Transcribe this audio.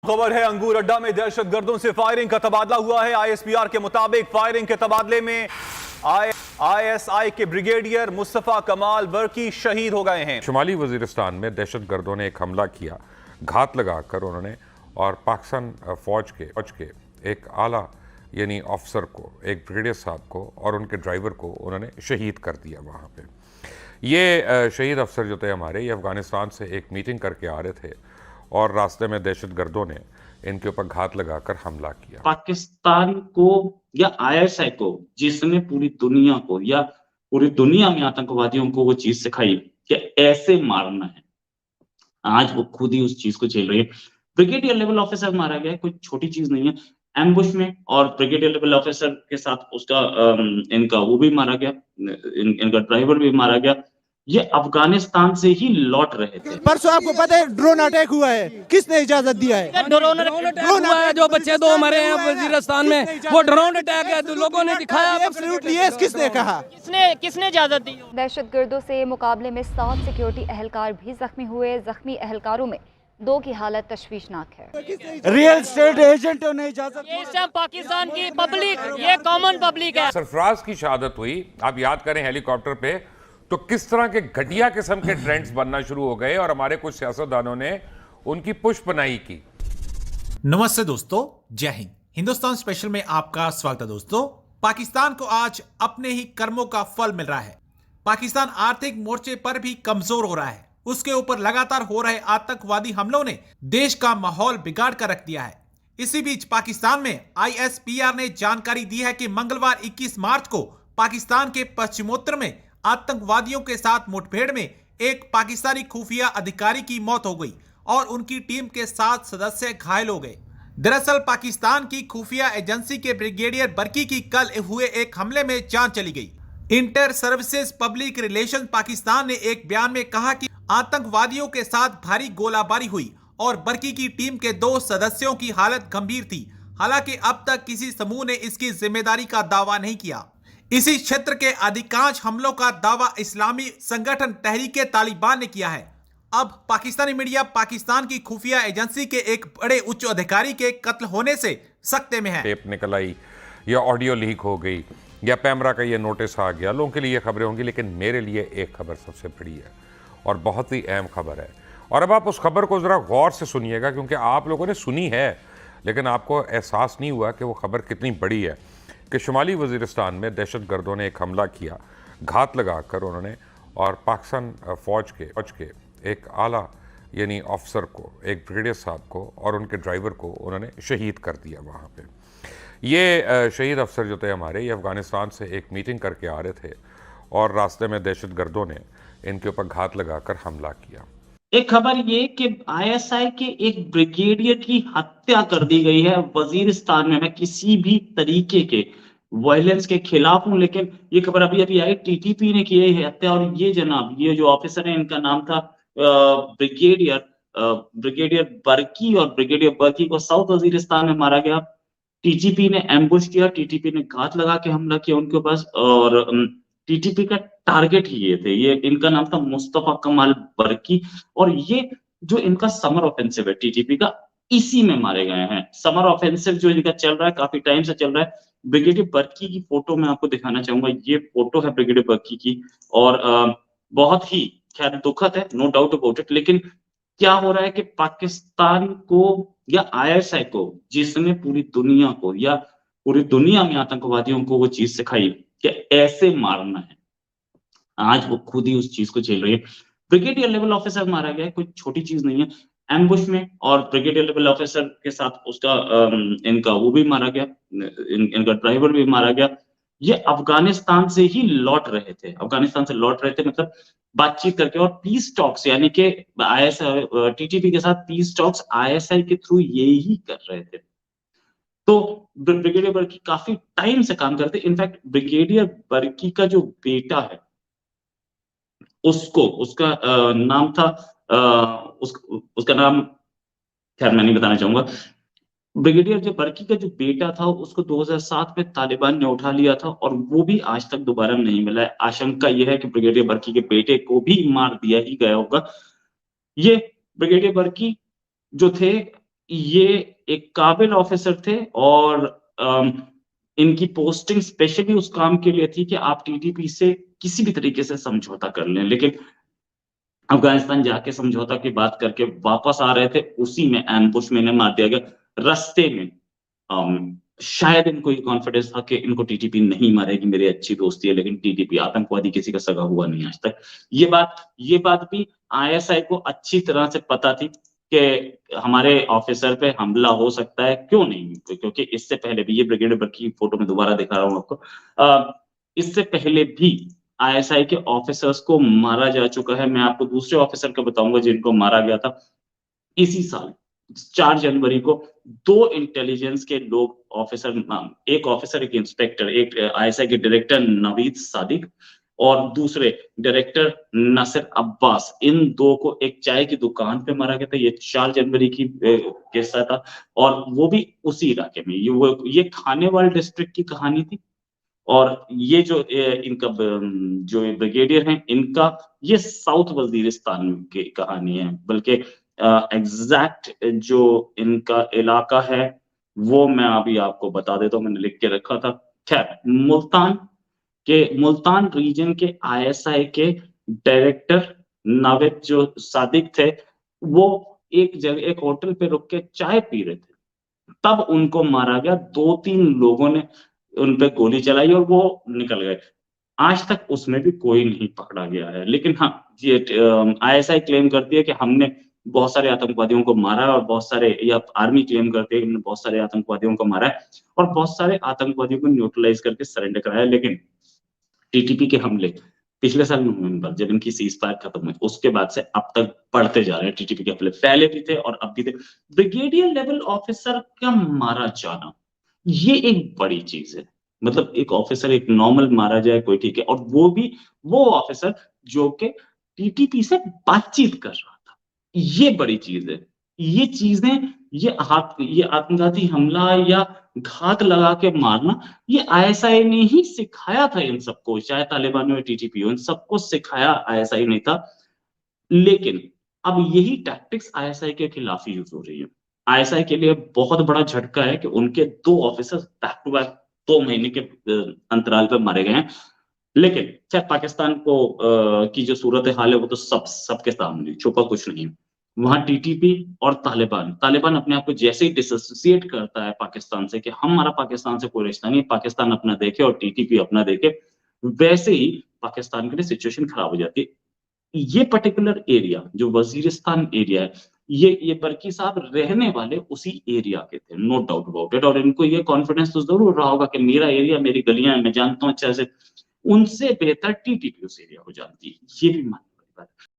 खबर है अंगूर अड्डा में दहशतगर्दों से फायरिंग का तबादला हुआ है। आईएसपीआर के मुताबिक फायरिंग के तबादले में आईएसआई के ब्रिगेडियर मुस्तफा कमाल बरकी शहीद हो गए हैं। शुमाली वजीरिस्तान में दहशतगर्दों ने एक हमला किया, घात लगाकर उन्होंने और पाकिस्तान फौज के एक आला यानी ऑफिसर को, एक ब्रिगेडियर साहब को और उनके ड्राइवर को उन्होंने शहीद कर दिया। वहाँ पे ये शहीद अफसर जो थे हमारे, ये अफ़गानिस्तान से एक मीटिंग करके आ रहे थे और रास्ते में दहशतगर्दों ने इनके ऊपर घात लगाकर हमला किया। पाकिस्तान को या आईएसआई को, जिसने पूरी दुनिया को या पूरी दुनिया में आतंकवादियों को वो चीज सिखाई कि ऐसे मारना है, आज वो खुद ही उस चीज को झेल रही है। ब्रिगेडियर लेवल ऑफिसर मारा गया है, कोई छोटी चीज नहीं है, एम्बुश में, और ब्रिगेडियर लेवल ऑफिसर के साथ उसका इनका वो भी मारा गया, इनका ड्राइवर भी मारा गया। ये अफगानिस्तान से ही लौट रहे थे। परसों आपको पता है ड्रोन अटैक हुआ है, किसने इजाजत दिया है? ड्रोन अटैक हुआ है, जो बच्चे दो मरे हैं वजीरिस्तान में, वो ड्रोन अटैक है, तो लोगों ने दिखाया। एब्सोल्युटली यस, किसने कहा? किसने इजाजत दी? दहशतगर्दों से मुकाबले में 7 सिक्योरिटी एहलकार भी जख्मी हुए। जख्मी एहलकारों में 2 की हालत तशवीशनाक है। रियल स्टेट एजेंटों ने इजाजत दी। ये सब पाकिस्तान की पब्लिक, ये कॉमन पब्लिक है। सरफराज की शहादत हुई, आप याद करें हेलीकॉप्टर पे, तो किस तरह के घटिया किस्म के ट्रेंड्स बनना शुरू हो गए और हमारे कुछ सियासतदानों ने उनकी पुष्पनाई की। नमस्ते दोस्तों, जय हिंद। हिंदुस्तान स्पेशल में आपका स्वागत है। दोस्तों, पाकिस्तान को आज अपने ही कर्मों का फल मिल रहा है। पाकिस्तान आर्थिक मोर्चे पर भी कमजोर हो रहा है। उसके ऊपर लगातार हो रहे आतंकवादी हमलों ने देश का माहौल बिगाड़ कर रख दिया है। इसी बीच पाकिस्तान में आईएसपीआर ने जानकारी दी है कि मंगलवार 21 मार्च को पाकिस्तान के पश्चिमोत्तर में आतंकवादियों के साथ मुठभेड़ में एक पाकिस्तानी खुफिया अधिकारी की मौत हो गई और उनकी टीम के 7 सदस्य घायल हो गए। दरअसल पाकिस्तान की खुफिया एजेंसी के ब्रिगेडियर बरकी की कल हुए एक हमले में जान चली गई। Inter services public relation Pakistan ने एक बयान में कहा कि आतंकवादियों के साथ भारी गोलाबारी हुई और बरकी की टीम के 2 सदस्यों की हालत गंभीर थी। हालांकि अब तक किसी समूह ने इसकी जिम्मेदारी का दावा नहीं किया। इसी क्षेत्र के अधिकांश हमलों का दावा इस्लामी संगठन तहरीके तालिबान ने किया है। अब पाकिस्तानी मीडिया पाकिस्तान की खुफिया एजेंसी के एक बड़े उच्च अधिकारी के कत्ल होने से सख्ते में है। टेप निकल आई या ऑडियो लीक हो गई या पैमरा का ये नोटिस आ गया, लोगों के लिए खबरें होंगी, लेकिन मेरे लिए एक खबर सबसे बड़ी है और बहुत ही अहम खबर है। और अब आप उस खबर को ज़रा गौर से सुनिएगा, क्योंकि आप लोगों ने सुनी है लेकिन आपको एहसास नहीं हुआ कि वो खबर कितनी बड़ी है। कि शुमाली वजीरिस्तान में दहशतगर्दों ने एक हमला किया, घात लगाकर उन्होंने और पाकिस्तान फौज के एक आला यानी ऑफिसर को, एक ब्रिगेडियर साहब को और उनके ड्राइवर को उन्होंने शहीद कर दिया। वहाँ पे ये शहीद अफसर जो थे हमारे, ये अफ़गानिस्तान से एक मीटिंग करके आ रहे थे और रास्ते में दहशतगर्दों ने इनके ऊपर घात लगाकर हमला किया। एक खबर ये कि आईएसआई के एक ब्रिगेडियर की हत्या कर दी गई है वजीरिस्तान में। मैं किसी भी तरीके के वायलेंस के खिलाफ हूं, लेकिन ये खबर अभी आई, टीटीपी ने की है हत्या। और ये जनाब, ये जो ऑफिसर है, इनका नाम था ब्रिगेडियर बरकी, और ब्रिगेडियर बरकी को साउथ वजीरिस्तान में मारा गया। टीटीपी ने एम्बुश किया, टीटीपी ने घात लगा के हमला किया उनके पास, और टीटीपी का टारगेट ही ये थे। ये इनका नाम था मुस्तफा कमाल बरकी, और ये जो इनका समर ऑफेंसिव है टीटीपी का, इसी में मारे गए हैं। समर ऑफेंसिव जो इनका चल रहा है, काफी टाइम से चल रहा है। ब्रिगेडियर बरकी की फोटो मैं आपको दिखाना चाहूंगा। ये फोटो है ब्रिगेडियर बरकी की, और बहुत ही खैर दुखद है, नो डाउट अबाउट इट। लेकिन क्या हो रहा है कि पाकिस्तान को या आईएसआई को, जिसने पूरी दुनिया को या पूरी दुनिया में आतंकवादियों को वो चीज सिखाई कि ऐसे मारना है, आज वो खुद ही उस चीज को झेल रही है। ब्रिगेडियर लेवल ऑफिसर मारा गया है, कोई छोटी चीज नहीं है, एम्बुश में, और ब्रिगेडियर लेवल ऑफिसर के साथ उसका इनका वो भी मारा गया, इनका ड्राइवर भी मारा गया। ये अफगानिस्तान से ही लौट रहे थे, मतलब बातचीत करके, और पीस टॉक्स, यानी कि आईएसआई टीटीपी के साथ पीस टॉक्स आईएसआई के थ्रू ये ही कर रहे थे। तो ब्रिगेडियर बरकी काफी टाइम से काम करते। इनफैक्ट ब्रिगेडियर बरकी का जो बेटा है, उसका नाम था, उसका नाम खैर मैं नहीं बताना चाहूंगा। ब्रिगेडियर जो बरकी का जो बेटा था, उसको 2007 में तालिबान ने उठा लिया था, और वो भी आज तक दोबारा नहीं मिला है। आशंका यह है कि ब्रिगेडियर बरकी के बेटे को भी मार दिया ही गया होगा। ये ब्रिगेडियर बरकी जो थे, ये एक काबिल ऑफिसर थे और इनकी पोस्टिंग स्पेशली उस काम के लिए थी कि आप टीटीपी से किसी भी तरीके से समझौता कर लें, लेकिन अफगानिस्तान जाके समझौता की बात करके वापस आ रहे थे, उसी में एम्बुश में इन्हें मार दिया गया रास्ते में। शायद इनको ये कॉन्फिडेंस था कि इनको टीटीपी नहीं मारेगी, मेरी अच्छी दोस्ती है, लेकिन टीटीपी आतंकवादी किसी का सगा हुआ नहीं आज तक। ये बात भी आईएसआई को अच्छी तरह से पता थी कि हमारे ऑफिसर पे हमला हो सकता है, क्यों नहीं? क्योंकि इससे पहले भी, ये ब्रिगेडियर बर्की की फोटो में दोबारा दिखा रहा हूं आपको, इससे पहले भी आईएसआई के ऑफिसर्स को मारा जा चुका है। मैं आपको दूसरे ऑफिसर का बताऊंगा जिनको मारा गया था इसी साल 4 जनवरी को। 2 इंटेलिजेंस के लोग, एक ऑफिसर, एक इंस्पेक्टर, एक आईएसआई के डायरेक्टर नवीद सादिक और दूसरे डायरेक्टर नासिर अब्बास, इन 2 को एक चाय की दुकान पे मारा गया था। ये 4 जनवरी की किस्सा था और वो भी उसी इलाके में। ये खानेवाल डिस्ट्रिक्ट की कहानी थी और ये जो इनका जो ब्रिगेडियर हैं, इनका ये साउथ वजीरिस्तान की कहानी है। बल्कि एग्जैक्ट जो इनका इलाका है वो मैं अभी आपको बता देता हूँ, मैंने लिख के रखा था। खैर, मुल्तान रीजन के आईएसआई के डायरेक्टर नाविद जो सादिक थे, वो एक जगह, एक होटल पे रुक के चाय पी रहे थे, तब उनको मारा गया। 2-3 लोगों ने उन पे गोली चलाई और वो निकल गए। आज तक उसमें भी कोई नहीं पकड़ा गया है। लेकिन हाँ, ये आईएसआई क्लेम करती है कि हमने बहुत सारे आतंकवादियों को मारा है और बहुत सारे, या आर्मी क्लेम करती है कि हमने बहुत सारे आतंकवादियों को मारा है और बहुत सारे आतंकवादियों को न्यूट्रलाइज करके सरेंडर कराया। लेकिन टीटीपी के हमले पिछले साल नवंबर, जब इनकी सीज फायर खत्म हुई, उसके बाद से अब तक बढ़ते जा रहे हैं टीटीपी के हमले। पहले भी थे और अब भी थे। ब्रिगेडियर लेवल ऑफिसर का मारा जाना, ये एक बड़ी चीज है। मतलब एक ऑफिसर, एक नॉर्मल मारा जाए कोई, ठीक है, और वो भी वो ऑफिसर जो कि टीटीपी से बातचीत कर रहा था, ये बड़ी चीज है। ये चीजें, ये आत्मघाती हमला या घात लगा के मारना, ये आईएसआई ने ही सिखाया था इन सबको, चाहे तालिबान हो, टीटीपी हो, इन सबको सिखाया आईएसआई ने था। लेकिन अब यही टैक्टिक्स आईएसआई के खिलाफ ही यूज हो रही है। आईएसआई के लिए बहुत बड़ा झटका है कि उनके 2 ऑफिसर्स बैक टू बैक 2 महीने के अंतराल पर मारे गए हैं। लेकिन चाहे पाकिस्तान को की जो सूरत हाल है वो तो सबके सामने, छुपा कुछ नहीं है। वहां टीटीपी और तालिबान अपने आप को जैसे ही डिसोसिएट करता है पाकिस्तान से कि हमारा पाकिस्तान से कोई रिश्ता नहीं, पाकिस्तान अपना देखे और टीटीपी अपना देखे, वैसे ही पाकिस्तान के लिए सिचुएशन खराब हो जाती है। ये पर्टिकुलर एरिया जो वजीरिस्तान एरिया है, ये बर्की साहब रहने वाले उसी एरिया के थे, नो डाउट अबाउट इट। और इनको ये कॉन्फिडेंस तो जरूर रहा होगा कि मेरा एरिया, मेरी गलियां हैं, मैं जानता हूं अच्छा से। उनसे बेहतर टीटीपी उस एरिया को जानती है, ये भी मानने वाली बात है।